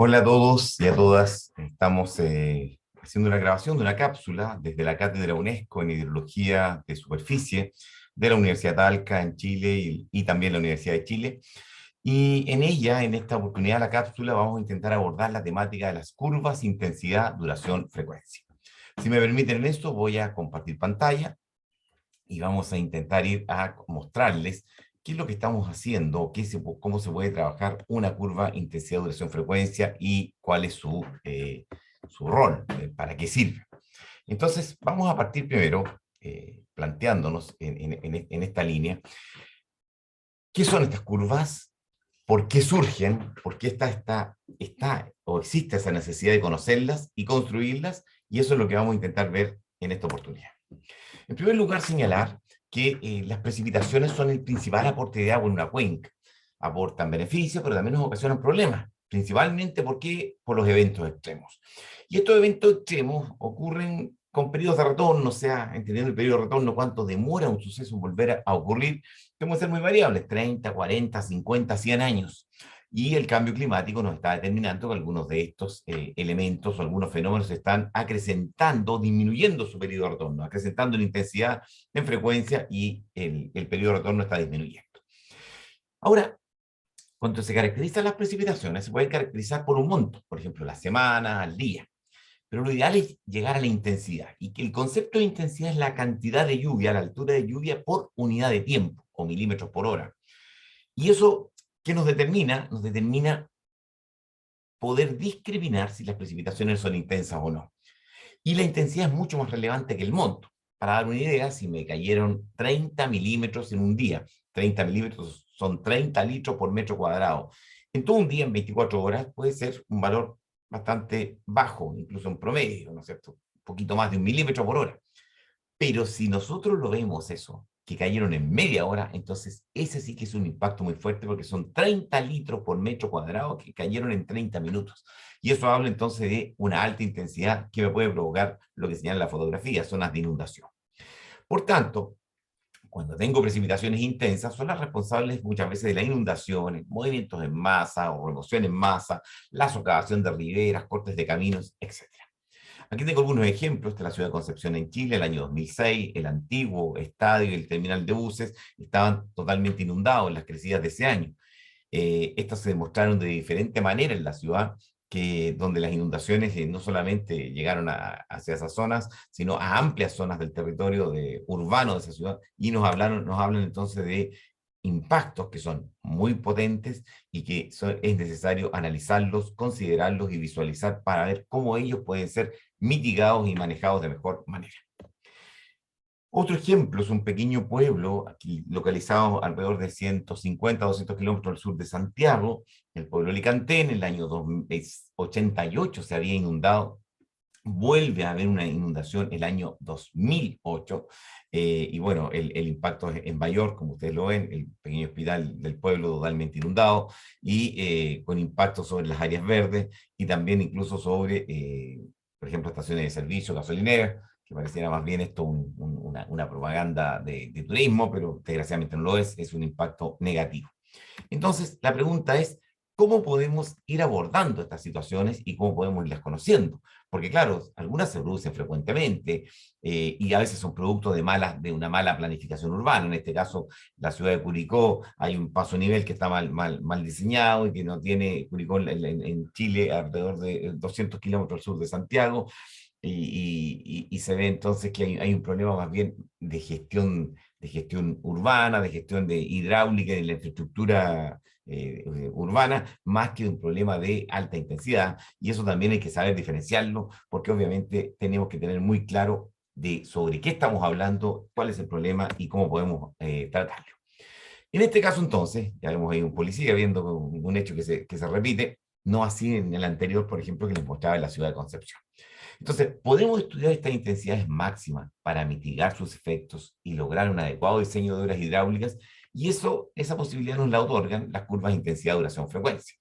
Hola a todos y a todas. Estamos haciendo una grabación de una cápsula desde la Cátedra UNESCO en Hidrología de Superficie de la Universidad Talca en Chile y también la Universidad de Chile. Y en ella, en esta oportunidad, la cápsula, vamos a intentar abordar la temática de las curvas, intensidad, duración, frecuencia. Si me permiten esto, voy a compartir pantalla y vamos a intentar ir a mostrarles qué es lo que estamos haciendo, cómo se puede trabajar una curva intensidad, duración, frecuencia y cuál es su rol, para qué sirve. Entonces, vamos a partir primero planteándonos en esta línea, ¿qué son estas curvas? ¿Por qué surgen? ¿Por qué está o existe esa necesidad de conocerlas y construirlas? Y eso es lo que vamos a intentar ver en esta oportunidad. En primer lugar, señalar que las precipitaciones son el principal aporte de agua en una cuenca. Aportan beneficios, pero también nos ocasionan problemas, principalmente porque por los eventos extremos. Y estos eventos extremos ocurren con periodos de retorno, o sea, entendiendo el periodo de retorno, cuánto demora un suceso en volver a ocurrir, que pueden ser muy variables, 30, 40, 50, 100 años. Y el cambio climático nos está determinando que algunos de estos elementos o algunos fenómenos se están acrecentando, disminuyendo su periodo de retorno, acrecentando en intensidad, en frecuencia, y el periodo de retorno está disminuyendo. Ahora, cuando se caracterizan las precipitaciones, se pueden caracterizar por un monto, por ejemplo, la semana, al día. Pero lo ideal es llegar a la intensidad, y que el concepto de intensidad es la cantidad de lluvia, la altura de lluvia por unidad de tiempo, o milímetros por hora. Y eso, ¿qué nos determina? Nos determina poder discriminar si las precipitaciones son intensas o no. Y la intensidad es mucho más relevante que el monto. Para dar una idea, si me cayeron 30 milímetros en un día, 30 milímetros son 30 litros por metro cuadrado. En todo un día, en 24 horas, puede ser un valor bastante bajo, incluso en promedio, ¿no es cierto? Un poquito más de 1 milímetro por hora. Pero si nosotros lo vemos eso, que cayeron en media hora, entonces ese sí que es un impacto muy fuerte porque son 30 litros por metro cuadrado que cayeron en 30 minutos. Y eso habla entonces de una alta intensidad que me puede provocar lo que señala la fotografía, zonas de inundación. Por tanto, cuando tengo precipitaciones intensas, son las responsables muchas veces de las inundaciones, movimientos en masa o remoción en masa, la socavación de riberas, cortes de caminos, etc. Aquí tengo algunos ejemplos de la ciudad de Concepción en Chile, el año 2006, el antiguo estadio y el terminal de buses estaban totalmente inundados en las crecidas de ese año. Estas se demostraron de diferente manera en la ciudad, donde las inundaciones no solamente llegaron hacia esas zonas, sino a amplias zonas del territorio urbano de esa ciudad, y nos hablan entonces de impactos que son muy potentes y que es necesario analizarlos, considerarlos y visualizar para ver cómo ellos pueden ser mitigados y manejados de mejor manera. Otro ejemplo es un pequeño pueblo aquí localizado alrededor de 150 a 200 kilómetros al sur de Santiago, el pueblo Alicantén. En el año 88 se había inundado, vuelve a haber una inundación el año 2008, y bueno, el impacto es mayor, como ustedes lo ven, el pequeño hospital del pueblo totalmente inundado, y con impacto sobre las áreas verdes, y también incluso sobre, por ejemplo, estaciones de servicio, gasolineras, que pareciera más bien esto una propaganda de turismo, pero desgraciadamente no lo es un impacto negativo. Entonces, la pregunta es, ¿cómo podemos ir abordando estas situaciones y cómo podemos irlas conociendo? Porque claro, algunas se producen frecuentemente, y a veces son producto de una mala planificación urbana. En este caso, la ciudad de Curicó, hay un paso a nivel que está mal diseñado y que no tiene Curicó en Chile alrededor de 200 kilómetros al sur de Santiago, y se ve entonces que hay un problema más bien de gestión urbana, de gestión de hidráulica y de la infraestructura urbana, más que un problema de alta intensidad. Y eso también hay que saber diferenciarlo, porque obviamente tenemos que tener muy claro sobre qué estamos hablando, cuál es el problema y cómo podemos tratarlo. En este caso, entonces, ya vemos ahí un policía viendo un hecho que se repite, no así en el anterior, por ejemplo, que les mostraba en la ciudad de Concepción. Entonces, podemos estudiar estas intensidades máximas para mitigar sus efectos y lograr un adecuado diseño de obras hidráulicas, y esa posibilidad nos la otorgan las curvas de intensidad, duración, frecuencia.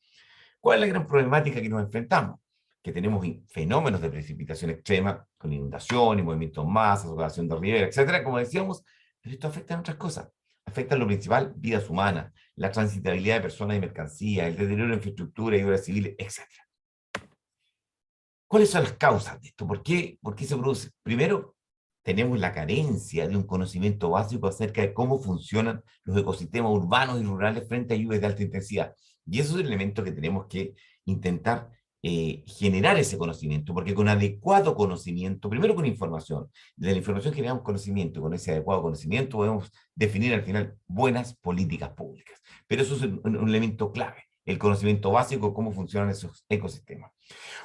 ¿Cuál es la gran problemática que nos enfrentamos? Que tenemos fenómenos de precipitación extrema, con inundaciones, movimientos en masa, socavación de ribera, etcétera, como decíamos, pero esto afecta a otras cosas. Afecta en lo principal, vidas humanas, la transitabilidad de personas y mercancías, el deterioro de infraestructura y obras civiles, etcétera. ¿Cuáles son las causas de esto? ¿Por qué se produce? Primero, tenemos la carencia de un conocimiento básico acerca de cómo funcionan los ecosistemas urbanos y rurales frente a lluvias de alta intensidad. Y eso es el elemento que tenemos que intentar generar ese conocimiento, porque con adecuado conocimiento, primero con información, de la información generamos conocimiento, y con ese adecuado conocimiento podemos definir al final buenas políticas públicas. Pero eso es un elemento clave, el conocimiento básico de cómo funcionan esos ecosistemas.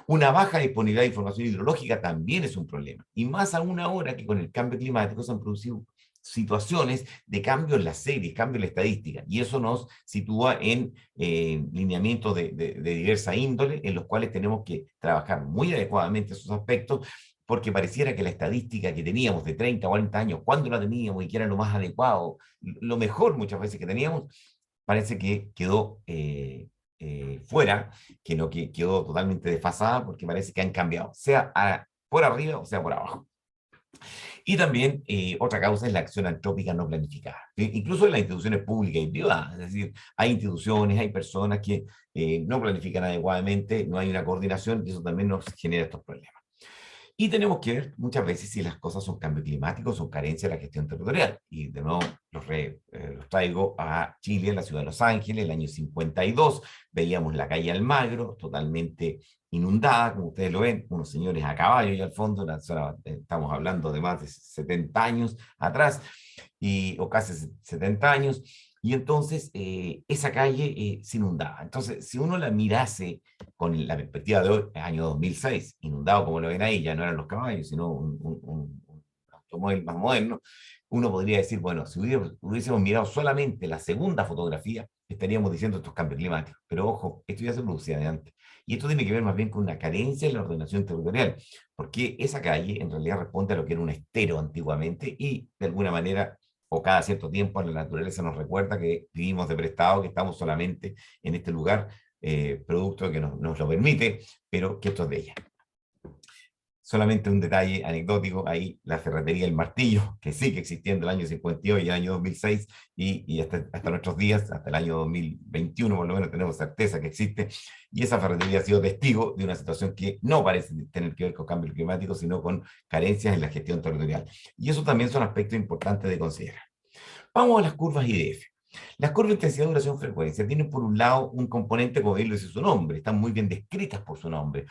Una baja disponibilidad de información hidrológica también es un problema, y más aún ahora que con el cambio climático se han producido situaciones de cambio en las series, cambio en la estadística, y eso nos sitúa en lineamientos de diversa índole, en los cuales tenemos que trabajar muy adecuadamente esos aspectos, porque pareciera que la estadística que teníamos de 30 o 40 años, cuando la teníamos y que era lo más adecuado, lo mejor muchas veces que teníamos, parece que quedó fuera, que no que quedó totalmente desfasada porque parece que han cambiado, sea por arriba o sea por abajo. Y también otra causa es la acción antrópica no planificada, incluso en las instituciones públicas y privadas, es decir, hay instituciones, hay personas que no planifican adecuadamente, no hay una coordinación y eso también nos genera estos problemas. Y tenemos que ver muchas veces si las cosas son cambio climático o son carencia de la gestión territorial. Y de nuevo los traigo a Chile, en la ciudad de Los Ángeles, el año 52. Veíamos la calle Almagro totalmente inundada, como ustedes lo ven, unos señores a caballo y al fondo, estamos hablando de más de 70 años atrás, o casi 70 años. Y entonces esa calle se inundaba. Entonces, si uno la mirase con la perspectiva de hoy, año 2006, inundado como lo ven ahí, ya no eran los caballos, sino un automóvil más moderno, uno podría decir, bueno, si hubiésemos mirado solamente la segunda fotografía, estaríamos diciendo estos cambios climáticos. Pero ojo, esto ya se producía de antes. Y esto tiene que ver más bien con una carencia en la ordenación territorial, porque esa calle en realidad responde a lo que era un estero antiguamente y de alguna manera o cada cierto tiempo la naturaleza nos recuerda que vivimos de prestado, que estamos solamente en este lugar producto que nos lo permite, pero que esto es de ella. Solamente un detalle anecdótico, ahí la ferretería El Martillo, que sigue existiendo el año 52 y el año 2006, y hasta nuestros días, hasta el año 2021 por lo menos tenemos certeza que existe, y esa ferretería ha sido testigo de una situación que no parece tener que ver con cambio climático, sino con carencias en la gestión territorial. Y eso también son aspectos importantes de considerar. Vamos a las curvas IDF. Las curvas de intensidad, duración, frecuencia tienen por un lado un componente, como bien lo dice su nombre, están muy bien descritas por su nombre.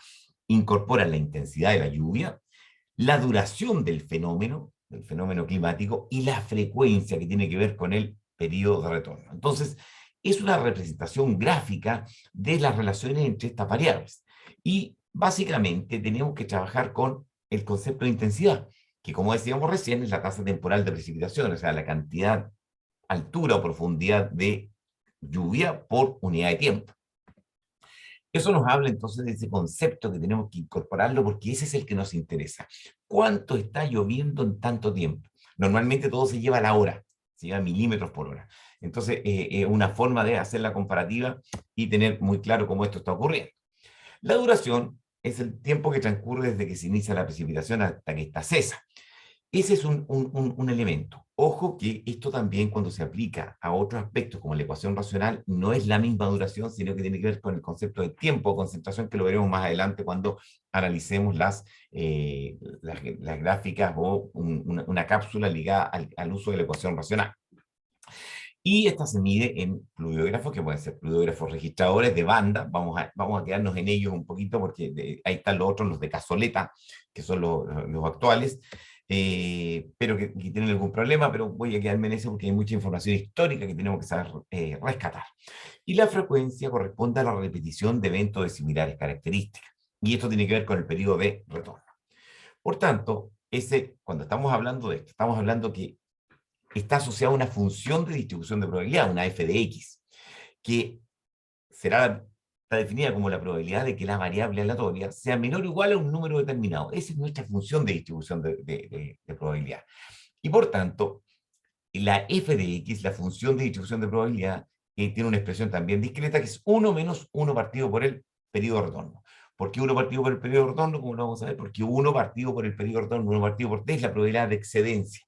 Incorporan la intensidad de la lluvia, la duración del fenómeno climático y la frecuencia que tiene que ver con el periodo de retorno. Entonces, es una representación gráfica de las relaciones entre estas variables. Y básicamente tenemos que trabajar con el concepto de intensidad, que como decíamos recién es la tasa temporal de precipitación, o sea, la cantidad, altura o profundidad de lluvia por unidad de tiempo. Eso nos habla entonces de ese concepto que tenemos que incorporarlo porque ese es el que nos interesa. ¿Cuánto está lloviendo en tanto tiempo? Normalmente todo se lleva a la hora, se lleva milímetros por hora. Entonces, una forma de hacer la comparativa y tener muy claro cómo esto está ocurriendo. La duración es el tiempo que transcurre desde que se inicia la precipitación hasta que esta cesa. Ese es un elemento. Ojo que esto también cuando se aplica a otros aspectos como la ecuación racional no es la misma duración, sino que tiene que ver con el concepto de tiempo o concentración que lo veremos más adelante cuando analicemos las gráficas o una cápsula ligada al uso de la ecuación racional. Y esta se mide en fluidiógrafos, que pueden ser fluidiógrafos registradores de banda, vamos a quedarnos en ellos un poquito porque ahí están los otros, los de cazoleta, que son los actuales, pero que tienen algún problema, pero voy a quedarme en eso porque hay mucha información histórica que tenemos que saber rescatar. Y la frecuencia corresponde a la repetición de eventos de similares características, y esto tiene que ver con el periodo de retorno. Por tanto, cuando estamos hablando de esto, estamos hablando que está asociada a una función de distribución de probabilidad, una f de x, que está definida como la probabilidad de que la variable aleatoria sea menor o igual a un número determinado. Esa es nuestra función de distribución de probabilidad. Y por tanto, la f de x, la función de distribución de probabilidad, tiene una expresión también discreta que es 1 menos 1 partido por el periodo de retorno. ¿Por qué 1 partido por el periodo de retorno? Como lo vamos a ver, porque 1 partido por el periodo de retorno, 1 partido por t es la probabilidad de excedencia.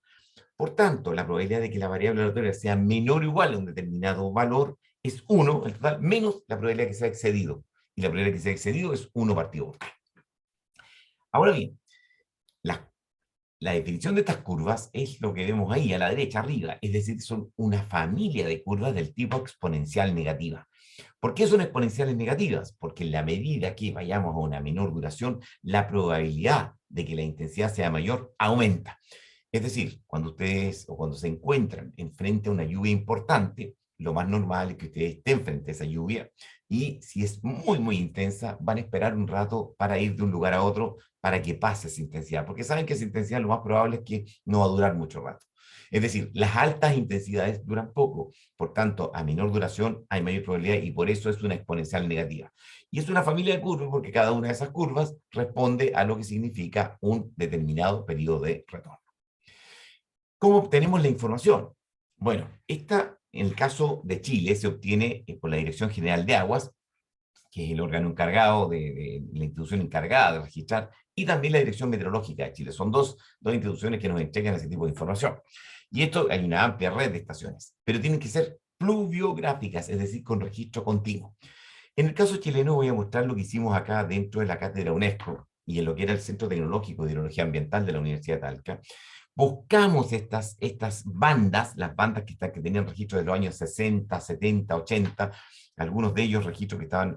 Por tanto, la probabilidad de que la variable aleatoria sea menor o igual a un determinado valor es 1, el total, menos la probabilidad de que sea excedido. Y la probabilidad de que sea excedido es 1 partido por t. Ahora bien, la, la definición de estas curvas es lo que vemos ahí a la derecha arriba, es decir, son una familia de curvas del tipo exponencial negativa. ¿Por qué son exponenciales negativas? Porque en la medida que vayamos a una menor duración, la probabilidad de que la intensidad sea mayor aumenta. Es decir, cuando ustedes o cuando se encuentran enfrente a una lluvia importante, lo más normal es que ustedes estén frente a esa lluvia y si es muy, muy intensa, van a esperar un rato para ir de un lugar a otro para que pase esa intensidad, porque saben que esa intensidad lo más probable es que no va a durar mucho rato. Es decir, las altas intensidades duran poco, por tanto, a menor duración hay mayor probabilidad y por eso es una exponencial negativa. Y es una familia de curvas porque cada una de esas curvas responde a lo que significa un determinado periodo de retorno. ¿Cómo obtenemos la información? Bueno, esta, en el caso de Chile, se obtiene por la Dirección General de Aguas, que es el órgano encargado de la institución encargada de registrar, y también la Dirección Meteorológica de Chile. Son dos instituciones que nos entregan ese tipo de información. Y esto hay una amplia red de estaciones, pero tienen que ser pluviográficas, es decir, con registro continuo. En el caso chileno voy a mostrar lo que hicimos acá dentro de la cátedra UNESCO y en lo que era el Centro Tecnológico de Hidrología Ambiental de la Universidad de Talca. Buscamos estas bandas, las bandas que tenían registro de los años 60, 70, 80, algunos de ellos registros que estaban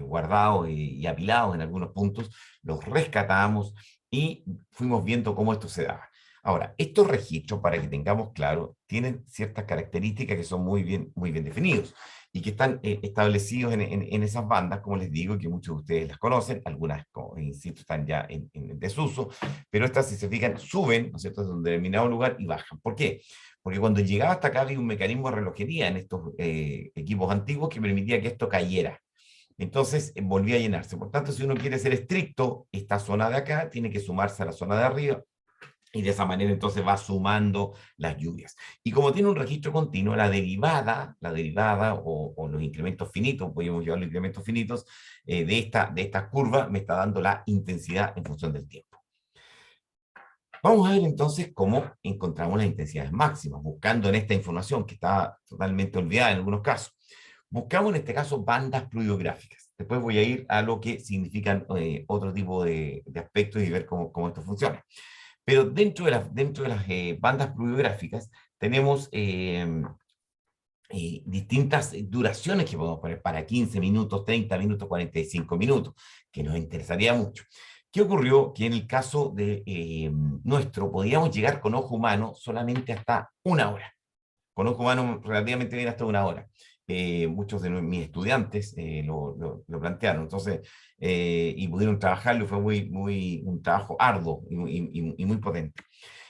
guardados y apilados en algunos puntos, los rescatamos y fuimos viendo cómo esto se daba. Ahora, estos registros, para que tengamos claro, tienen ciertas características que son muy bien definidos y que están establecidos en esas bandas, como les digo, que muchos de ustedes las conocen, algunas, como insisto, están ya en desuso, pero estas, si se fijan, suben, ¿no es cierto?, desde un determinado lugar y bajan. ¿Por qué? Porque cuando llegaba hasta acá había un mecanismo de relojería en estos equipos antiguos que permitía que esto cayera. Entonces volvía a llenarse. Por tanto, si uno quiere ser estricto, esta zona de acá tiene que sumarse a la zona de arriba, y de esa manera entonces va sumando las lluvias. Y como tiene un registro continuo, la derivada o los incrementos finitos, podemos llevar los incrementos finitos de esta curva, me está dando la intensidad en función del tiempo. Vamos a ver entonces cómo encontramos las intensidades máximas, buscando en esta información que está totalmente olvidada en algunos casos. Buscamos en este caso bandas pluviográficas. Después voy a ir a lo que significan otro tipo de aspectos y ver cómo esto funciona. Pero dentro de las bandas pluviográficas tenemos distintas duraciones que podemos poner para 15 minutos, 30 minutos, 45 minutos, que nos interesaría mucho. ¿Qué ocurrió? Que en el caso de nuestro, podíamos llegar con ojo humano solamente hasta una hora. Con ojo humano relativamente bien hasta una hora. Muchos de mis estudiantes lo plantearon, entonces, y pudieron trabajarlo, fue un trabajo arduo y muy potente.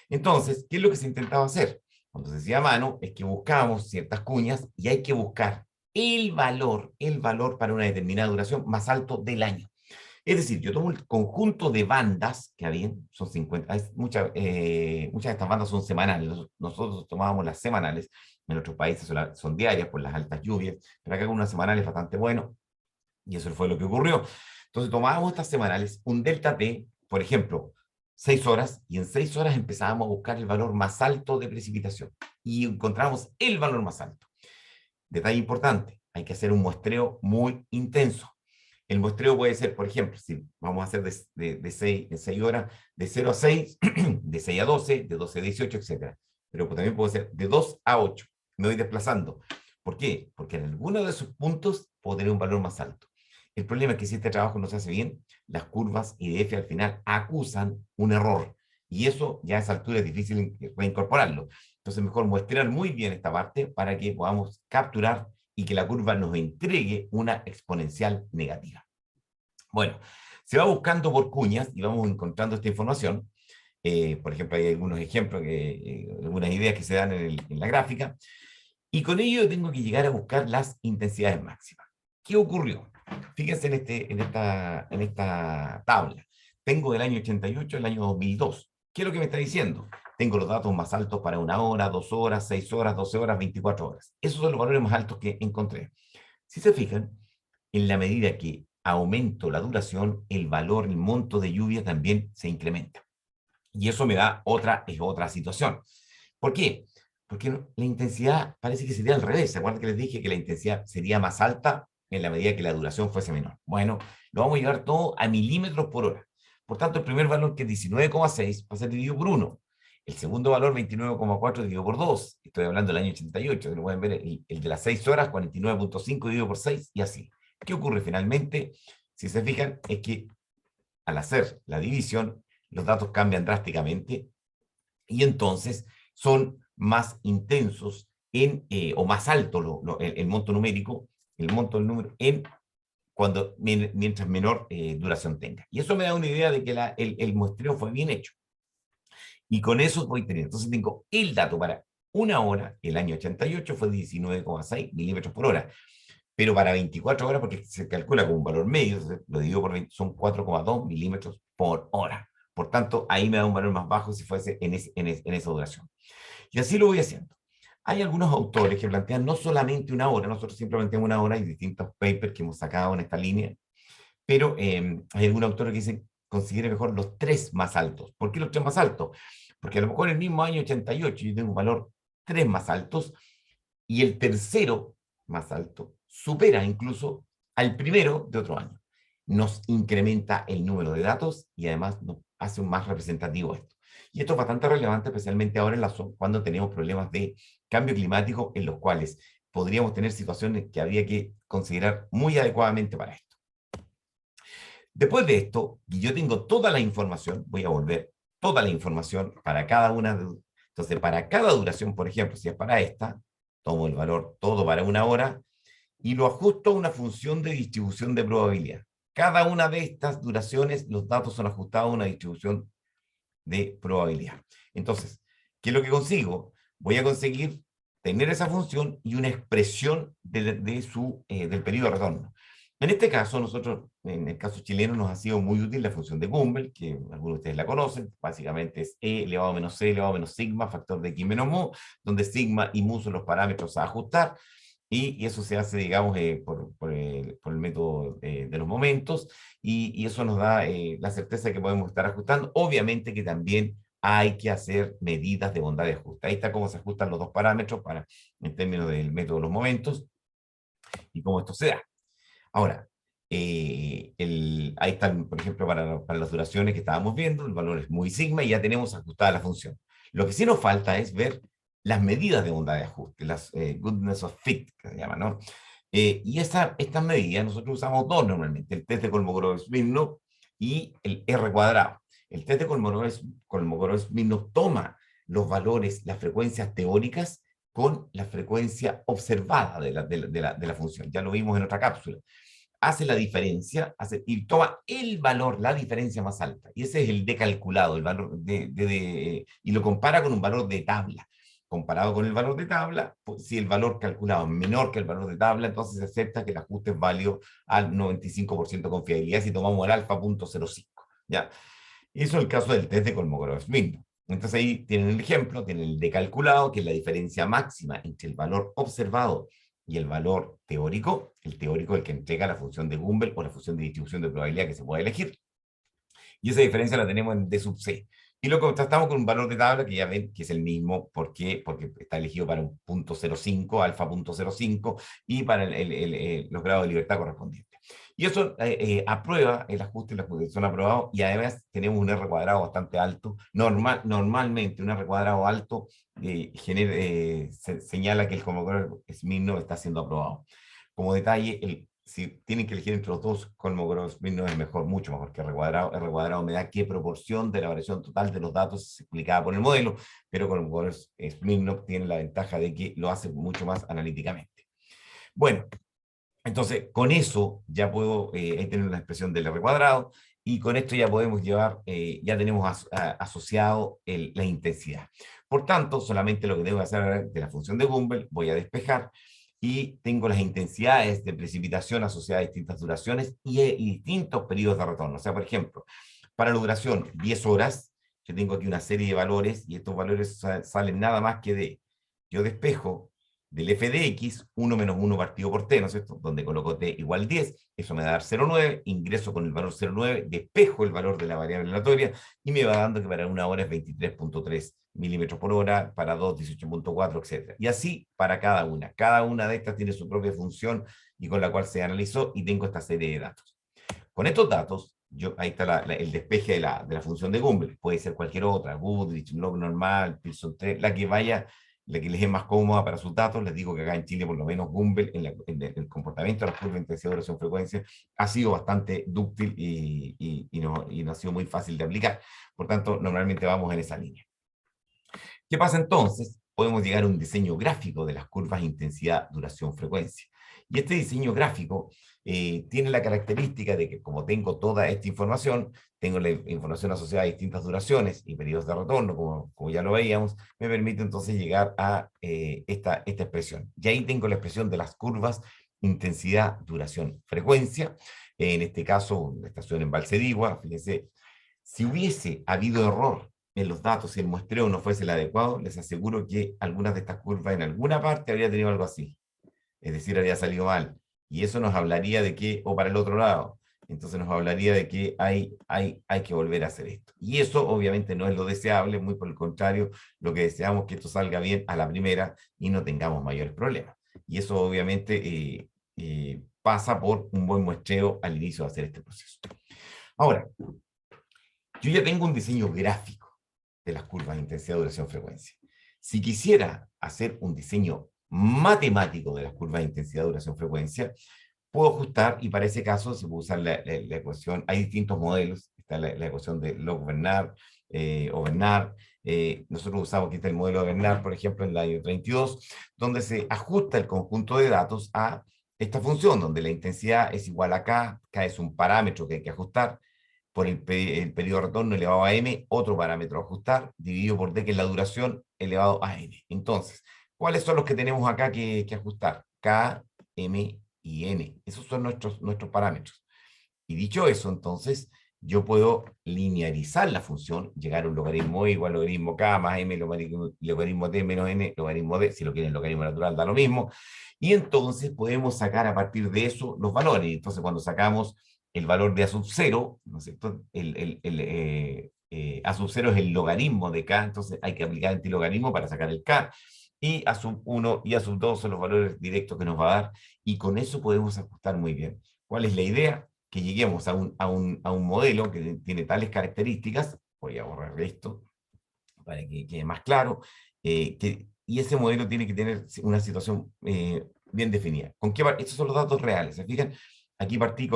Entonces, ¿qué es lo que se intentaba hacer? Cuando se hacía a mano, es que buscábamos ciertas cuñas y hay que buscar el valor para una determinada duración más alto del año. Es decir, yo tomo el conjunto de bandas que habían, son 50, muchas de estas bandas son semanales, nosotros tomábamos las semanales, en otros países son diarias por las altas lluvias, pero acá con unas semanales bastante bueno, y eso fue lo que ocurrió. Entonces tomábamos estas semanales, un delta T, por ejemplo, 6 horas, y en 6 horas empezábamos a buscar el valor más alto de precipitación, y encontramos el valor más alto. Detalle importante, hay que hacer un muestreo muy intenso. El muestreo puede ser, por ejemplo, si vamos a hacer de 6 horas, de 0 a 6, de 6 a 12, de 12 a 18, etc. Pero también puede ser de 2 a 8. Me voy desplazando. ¿Por qué? Porque en alguno de esos puntos puedo tener un valor más alto. El problema es que si este trabajo no se hace bien, las curvas IDF al final acusan un error. Y eso ya a esa altura es difícil reincorporarlo. Entonces, mejor muestrear muy bien esta parte para que podamos capturar y que la curva nos entregue una exponencial negativa. Bueno, se va buscando por cuñas y vamos encontrando esta información. Por ejemplo, hay algunos ejemplos, algunas ideas que se dan en la gráfica. Y con ello tengo que llegar a buscar las intensidades máximas. ¿Qué ocurrió? Fíjense en esta tabla. Tengo el año 88, el año 2002. ¿Qué es lo que me está diciendo? Tengo los datos más altos para 1 hora, 2 horas, 6 horas, 12 horas, 24 horas. Esos son los valores más altos que encontré. Si se fijan, en la medida que aumento la duración, el valor, el monto de lluvia también se incrementa. Y eso me da otra situación. ¿Por qué? Porque la intensidad parece que sería al revés. ¿Se acuerdan que les dije que la intensidad sería más alta en la medida que la duración fuese menor? Bueno, lo vamos a llevar todo a milímetros por hora. Por tanto, el primer valor, que es 19,6, va a ser dividido por 1. El segundo valor, 29,4, dividido por 2. Estoy hablando del año 88. Si lo pueden ver, el de las 6 horas, 49,5 dividido por 6, y así. ¿Qué ocurre finalmente? Si se fijan, es que al hacer la división, los datos cambian drásticamente y entonces son más intensos o más alto el monto numérico, el monto del número, mientras menor duración tenga. Y eso me da una idea de que el muestreo fue bien hecho. Y con eso voy teniendo. Entonces tengo el dato para una hora, el año 88 fue 19,6 milímetros por hora. Pero para 24 horas, porque se calcula como un valor medio, lo divido por 20, son 4,2 milímetros por hora. Por tanto, ahí me da un valor más bajo si fuese en esa duración. Y así lo voy haciendo. Hay algunos autores que plantean no solamente una hora, nosotros siempre planteamos una hora y distintos papers que hemos sacado en esta línea, pero hay algunos autores que dicen considere mejor los tres más altos. ¿Por qué los tres más altos? Porque a lo mejor en el mismo año 88 yo tengo un valor tres más altos y el tercero más alto supera incluso al primero de otro año. Nos incrementa el número de datos y además nos hace un más representativo esto. Y esto es bastante relevante, especialmente ahora cuando tenemos problemas de cambio climático en los cuales podríamos tener situaciones que habría que considerar muy adecuadamente para esto. Después de esto, y yo tengo toda la información, voy a volver toda la información para cada una de... Entonces, para cada duración, por ejemplo, si es para esta, tomo el valor todo para una hora y lo ajusto a una función de distribución de probabilidad. Cada una de estas duraciones, los datos son ajustados a una distribución de probabilidad. Entonces, ¿qué es lo que consigo? Voy a conseguir tener esa función y una expresión del periodo de retorno. En este caso, nosotros, en el caso chileno, nos ha sido muy útil la función de Gumbel, que algunos de ustedes la conocen, básicamente es E elevado a menos C elevado a menos sigma, factor de X menos mu, donde sigma y mu son los parámetros a ajustar, y eso se hace, digamos, por el método de los momentos, y eso nos da la certeza de que podemos estar ajustando. Obviamente que también hay que hacer medidas de bondad de ajuste. Ahí está cómo se ajustan los dos parámetros en términos del método de los momentos y cómo esto se da. Ahora, ahí están, por ejemplo, para las duraciones que estábamos viendo, el valor es muy sigma y ya tenemos ajustada la función. Lo que sí nos falta es ver las medidas de bondad de ajuste, las goodness of fit, que se llama, ¿no? Y estas medidas nosotros usamos dos normalmente, el test de Kolmogorov-Smirnov y el R cuadrado. El test de Kolmogorov-Smirnov toma los valores, las frecuencias teóricas con la frecuencia observada de la función. Ya lo vimos en otra cápsula. Hace la diferencia y toma el valor, la diferencia más alta. Y ese es el decalculado, el valor y lo compara con un valor de tabla. Comparado con el valor de tabla, pues, si el valor calculado es menor que el valor de tabla, entonces se acepta que el ajuste es válido al 95% de confiabilidad si tomamos el alfa .05. ¿Ya? Y eso es el caso del test de Kolmogorov-Smirnov. Entonces ahí tienen el ejemplo, tienen el decalculado, que es la diferencia máxima entre el valor observado y el valor teórico. El teórico es el que entrega la función de Gumbel o la función de distribución de probabilidad que se puede elegir. Y esa diferencia la tenemos en D sub C. Y lo contrastamos con un valor de tabla que ya ven que es el mismo. ¿Por qué? Porque está elegido para un .05, alfa .05, y para los grados de libertad correspondientes. Y eso aprueba el ajuste y la son aprobados, y además tenemos un R cuadrado bastante alto. Normalmente un R cuadrado alto señala que el Kolmogorov-Smirnov está siendo aprobado. Como detalle, si tienen que elegir entre los dos, Kolmogorov-Smirnov es mejor, mucho mejor que R cuadrado. R cuadrado me da qué proporción de la variación total de los datos explicada por el modelo, pero Kolmogorov-Smirnov tiene la ventaja de que lo hace mucho más analíticamente. Bueno, entonces con eso ya puedo tener una expresión del R cuadrado, y con esto ya podemos llevar, ya tenemos asociado la intensidad. Por tanto, solamente lo que tengo que hacer de la función de Gumbel, voy a despejar, y tengo las intensidades de precipitación asociadas a distintas duraciones y distintos periodos de retorno. O sea, por ejemplo, para la duración 10 horas, yo tengo aquí una serie de valores, y estos valores salen nada más que yo despejo del f de x, 1 menos 1 partido por t, ¿no es cierto? Donde coloco t igual 10, eso me va a dar 0,9, ingreso con el valor 0,9, despejo el valor de la variable aleatoria, y me va dando que para una hora es 23,3 milímetros por hora, para 2, 18,4, etc. Y así para cada una. Cada una de estas tiene su propia función y con la cual se analizó, y tengo esta serie de datos. Con estos datos ahí está el despeje de la función de Gumbel. Puede ser cualquier otra, Goodrich, log normal, Pearson 3, la que vaya, la que les es más cómoda para sus datos. Les digo que acá en Chile, por lo menos, Gumbel, en el comportamiento de las curvas de intensidad, duración, frecuencia, ha sido bastante dúctil y no ha sido muy fácil de aplicar. Por tanto, normalmente vamos en esa línea. ¿Qué pasa entonces? Podemos llegar a un diseño gráfico de las curvas intensidad, duración, frecuencia. Y este diseño gráfico tiene la característica de que, como tengo toda esta información, tengo la información asociada a distintas duraciones y periodos de retorno, como ya lo veíamos, me permite entonces llegar a esta expresión. Y ahí tengo la expresión de las curvas intensidad, duración, frecuencia. En este caso, la estación en Valsedigua, fíjense, si hubiese habido error en los datos, si el muestreo no fuese el adecuado, les aseguro que algunas de estas curvas en alguna parte habría tenido algo así. Es decir, habría salido mal. Y eso nos hablaría de que, o para el otro lado, entonces nos hablaría de que hay que volver a hacer esto. Y eso obviamente no es lo deseable, muy por el contrario, lo que deseamos es que esto salga bien a la primera y no tengamos mayores problemas. Y eso obviamente pasa por un buen muestreo al inicio de hacer este proceso. Ahora, yo ya tengo un diseño gráfico de las curvas de intensidad, duración, frecuencia. Si quisiera hacer un diseño matemático de las curvas de intensidad, duración, frecuencia, puedo ajustar, y para ese caso se puede usar la ecuación. Hay distintos modelos. Está la ecuación de log-Bernard o Bernard. Nosotros usamos aquí está el modelo de Bernard, por ejemplo, en el año 32, donde se ajusta el conjunto de datos a esta función, donde la intensidad es igual a K. K es un parámetro que hay que ajustar por el periodo de retorno elevado a m, otro parámetro a ajustar, dividido por d, que es la duración, elevado a n. Entonces, ¿cuáles son los que tenemos acá que ajustar? K, m y n. Esos son nuestros parámetros. Y dicho eso, entonces, yo puedo linearizar la función, llegar a un logaritmo igual logaritmo k más m, logaritmo t menos n, logaritmo d, si lo quieren logaritmo natural da lo mismo, y entonces podemos sacar a partir de eso los valores. Entonces, cuando sacamos el valor de a sub 0, ¿no es cierto? A sub 0 es el logaritmo de k, entonces hay que aplicar antilogaritmo para sacar el k, y a sub 1 y a sub 2 son los valores directos que nos va a dar, y con eso podemos ajustar muy bien. ¿Cuál es la idea? Que lleguemos a un modelo que tiene tales características. Voy a borrar esto para que quede más claro, y ese modelo tiene que tener una situación bien definida. Estos son los datos reales, ¿se fijan? Aquí partí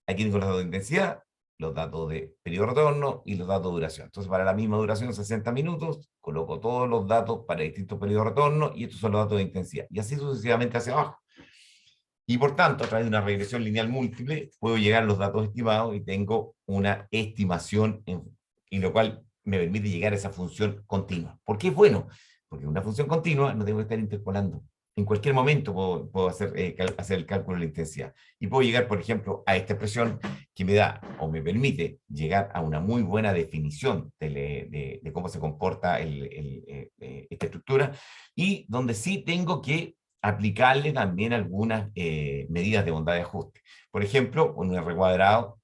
aquí tengo los datos de intensidad, los datos de periodo de retorno y los datos de duración. Entonces, para la misma duración, 60 minutos, coloco todos los datos para distintos periodos de retorno, y estos son los datos de intensidad. Y así sucesivamente hacia abajo. Y por tanto, a través de una regresión lineal múltiple, puedo llegar a los datos estimados y tengo una estimación, y lo cual me permite llegar a esa función continua. ¿Por qué es bueno? Porque una función continua no tengo que estar interpolando. En cualquier momento puedo hacer el cálculo de la intensidad. Y puedo llegar, por ejemplo, a esta expresión que me da o me permite llegar a una muy buena definición de cómo se comporta esta estructura, y donde sí tengo que aplicarle también algunas medidas de bondad de ajuste. Por ejemplo, un R cuadrado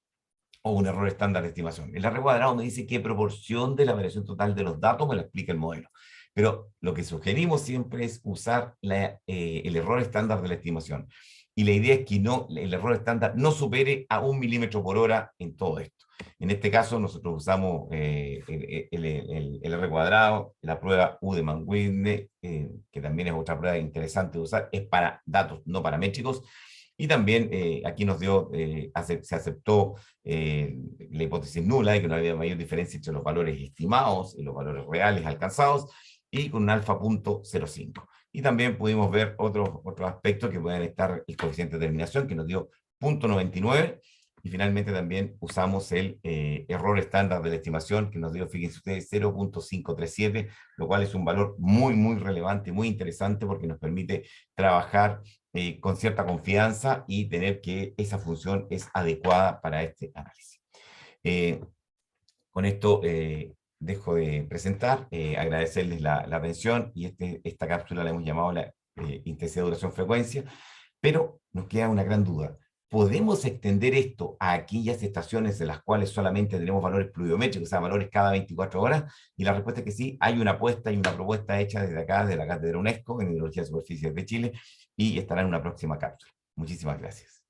o un error estándar de estimación. El R cuadrado me dice qué proporción de la variación total de los datos me lo explica el modelo. Pero lo que sugerimos siempre es usar el error estándar de la estimación. Y la idea es que el error estándar no supere a 1 milímetro por hora en todo esto. En este caso, nosotros usamos el R cuadrado, la prueba U de Mann-Whitney, que también es otra prueba interesante de usar, es para datos no paramétricos. Y también aquí se aceptó la hipótesis nula de que no había mayor diferencia entre los valores estimados y los valores reales alcanzados, y con un alfa punto 0,5. Y también pudimos ver otros aspectos que pueden estar el coeficiente de terminación, que nos dio 0,99, y finalmente también usamos el error estándar de la estimación, que nos dio, fíjense ustedes, 0,537, lo cual es un valor muy, muy relevante, muy interesante, porque nos permite trabajar con cierta confianza y tener que esa función es adecuada para este análisis. Con esto dejo de presentar, agradecerles la atención, y esta cápsula la hemos llamado la intensidad, duración, frecuencia, pero nos queda una gran duda. ¿Podemos extender esto a aquellas estaciones en las cuales solamente tenemos valores pluviométricos, o sea, valores cada 24 horas? Y la respuesta es que sí. Hay una apuesta y una propuesta hecha desde acá, de la Cátedra UNESCO en Hidrología de Superficies de Chile, y estará en una próxima cápsula. Muchísimas gracias.